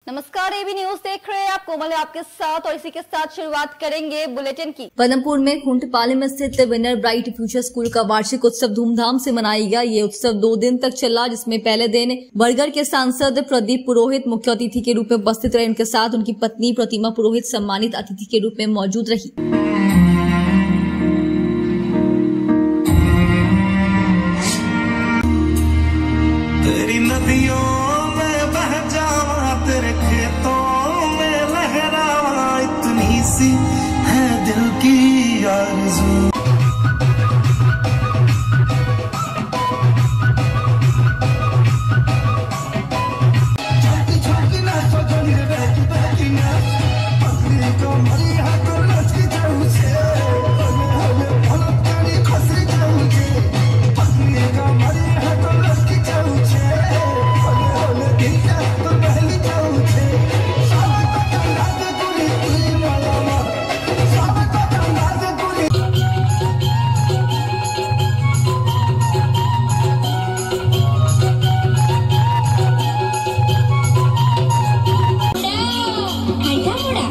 नमस्कार, AB news देख रहे हैं आप। कोमल है आपके साथ और इसी के साथ शुरुआत करेंगे बुलेटिन की। पदमपुर में खुंटपाले में स्थित विनर ब्राइट फ्यूचर स्कूल का वार्षिक उत्सव धूमधाम से मनाया गया। ये उत्सव 2 दिन तक चला, जिसमें पहले दिन बरगढ़ के सांसद प्रदीप पुरोहित मुख्य अतिथि के रूप में उपस्थित रहे। उनके साथ उनकी पत्नी प्रतिमा पुरोहित सम्मानित अतिथि के रूप में मौजूद रही। तेरी नदियों में बह जावा, तेरे खेतों में लहरावा, इतनी सी है दिल की आरज़ू। Ay, cámara.